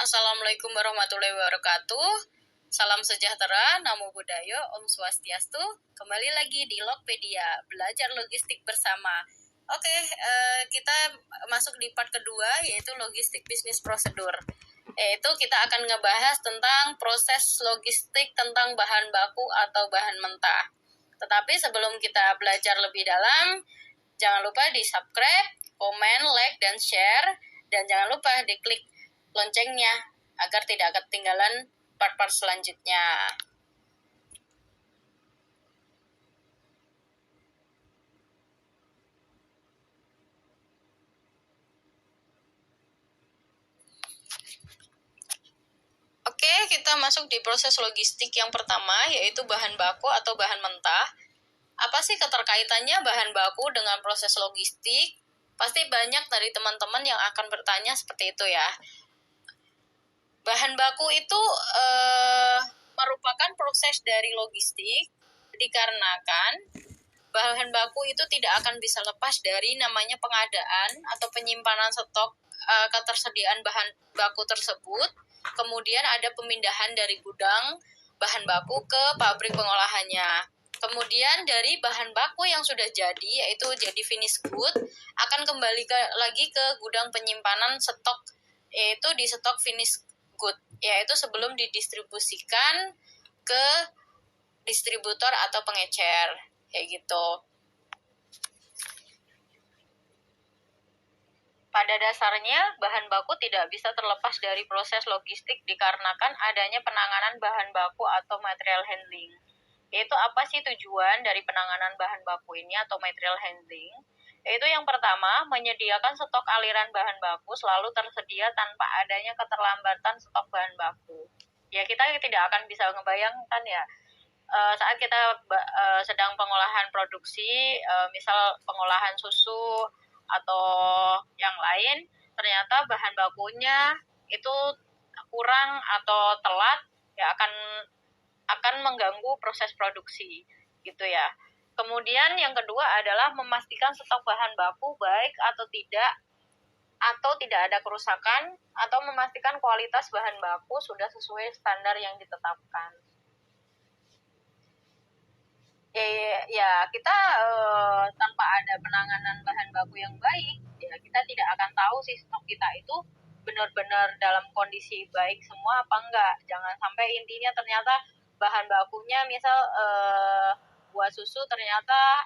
Assalamualaikum warahmatullahi wabarakatuh. Salam sejahtera, namo buddhaya, om swastiastu. Kembali lagi di Logpedia, belajar logistik bersama. Oke, kita masuk di part kedua, yaitu logistik bisnis prosedur. Yaitu kita akan ngebahas tentang proses logistik tentang bahan baku atau bahan mentah. Tetapi sebelum kita belajar lebih dalam, jangan lupa di subscribe, komen, like, dan share. Dan jangan lupa diklik loncengnya agar tidak ketinggalan part-part selanjutnya. Oke, kita masuk di proses logistik yang pertama, yaitu bahan baku atau bahan mentah. Apa sih keterkaitannya bahan baku dengan proses logistik? Pasti banyak dari teman-teman yang akan bertanya seperti itu ya. Bahan baku itu merupakan proses dari logistik dikarenakan bahan baku itu tidak akan bisa lepas dari namanya pengadaan atau penyimpanan stok ketersediaan bahan baku tersebut. Kemudian ada pemindahan dari gudang bahan baku ke pabrik pengolahannya. Kemudian dari bahan baku yang sudah jadi, yaitu jadi finished good, akan kembali lagi ke gudang penyimpanan stok, yaitu di stok finished good, yaitu sebelum didistribusikan ke distributor atau pengecer, kayak gitu. Pada dasarnya, bahan baku tidak bisa terlepas dari proses logistik dikarenakan adanya penanganan bahan baku atau material handling. Yaitu apa sih tujuan dari penanganan bahan baku ini atau material handling? Yaitu yang pertama, menyediakan stok aliran bahan baku selalu tersedia tanpa adanya keterlambatan stok bahan baku. Ya, kita tidak akan bisa ngebayangkan ya, saat kita sedang pengolahan produksi, misal pengolahan susu atau yang lain, ternyata bahan bakunya itu kurang atau telat, ya akan mengganggu proses produksi, gitu ya. Kemudian yang kedua adalah memastikan stok bahan baku baik atau tidak ada kerusakan, atau memastikan kualitas bahan baku sudah sesuai standar yang ditetapkan. Ya kita tanpa ada penanganan bahan baku yang baik, ya kita tidak akan tahu sih stok kita itu benar-benar dalam kondisi baik semua apa enggak. Jangan sampai intinya ternyata bahan bakunya misal buat susu ternyata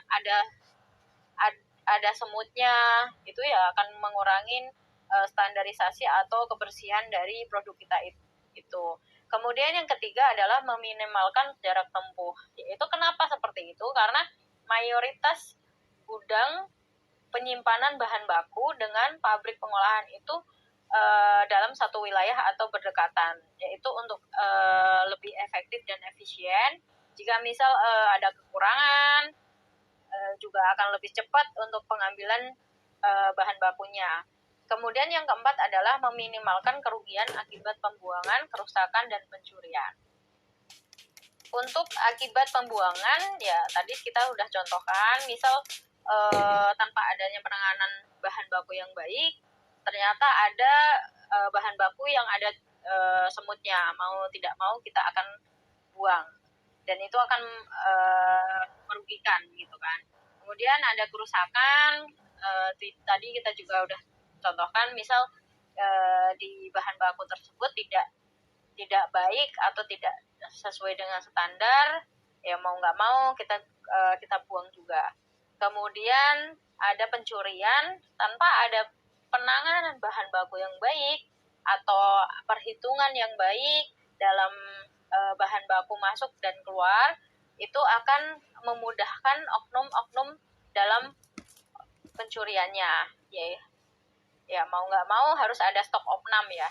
ada semutnya, itu ya akan mengurangi standarisasi atau kebersihan dari produk kita itu. Kemudian yang ketiga adalah meminimalkan jarak tempuh. Itu kenapa seperti itu? Karena mayoritas gudang penyimpanan bahan baku dengan pabrik pengolahan itu dalam satu wilayah atau berdekatan, yaitu untuk lebih efektif dan efisien. Jika misal ada kekurangan, juga akan lebih cepat untuk pengambilan bahan bakunya. Kemudian yang keempat adalah meminimalkan kerugian akibat pembuangan, kerusakan, dan pencurian. Untuk akibat pembuangan, ya tadi kita udah contohkan, misal tanpa adanya penanganan bahan baku yang baik, ternyata ada bahan baku yang ada semutnya, mau tidak mau kita akan buang. Dan itu akan merugikan gitu kan. Kemudian ada kerusakan, tadi kita juga udah contohkan, misal di bahan baku tersebut tidak baik atau tidak sesuai dengan standar, ya mau nggak mau kita buang juga. Kemudian ada pencurian tanpa ada penanganan bahan baku yang baik atau perhitungan yang baik dalam bahan baku masuk dan keluar, itu akan memudahkan oknum-oknum dalam pencuriannya. Ya mau nggak mau harus ada stok opnam ya.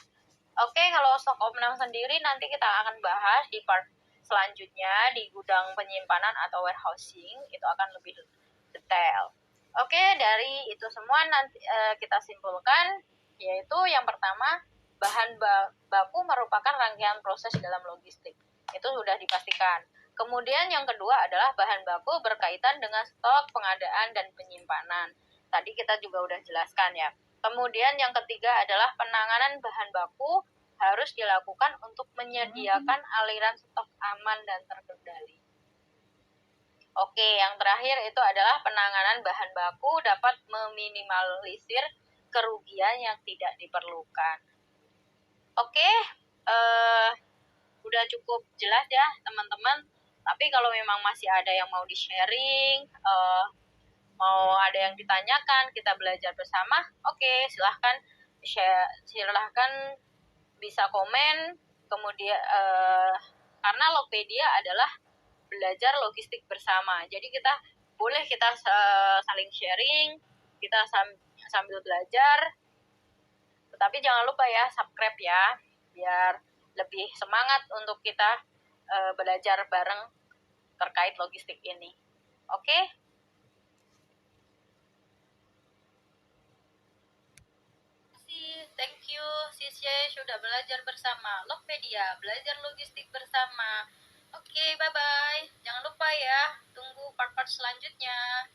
Oke, kalau stok opnam sendiri nanti kita akan bahas di part selanjutnya di gudang penyimpanan atau warehousing, itu akan lebih detail. Oke, dari itu semua nanti kita simpulkan, yaitu yang pertama, bahan baku merupakan rangkaian proses dalam logistik. Itu sudah dipastikan. Kemudian yang kedua adalah bahan baku berkaitan dengan stok, pengadaan, dan penyimpanan. Tadi kita juga udah jelaskan ya. Kemudian yang ketiga adalah penanganan bahan baku harus dilakukan untuk menyediakan aliran stok aman dan terkendali. Oke, yang terakhir itu adalah penanganan bahan baku dapat meminimalisir kerugian yang tidak diperlukan. Oke, udah cukup jelas ya teman-teman. Tapi kalau memang masih ada yang mau di-sharing, mau ada yang ditanyakan, kita belajar bersama, oke, silahkan bisa komen. Kemudian karena Logpedia adalah belajar logistik bersama, jadi kita saling sharing, kita sambil belajar. Tetapi jangan lupa ya subscribe ya, biar lebih semangat untuk kita belajar bareng terkait logistik ini. Oke? Thank you Sisye sudah belajar bersama Logpedia, belajar logistik bersama. Oke, bye-bye. Jangan lupa ya, tunggu part-part selanjutnya.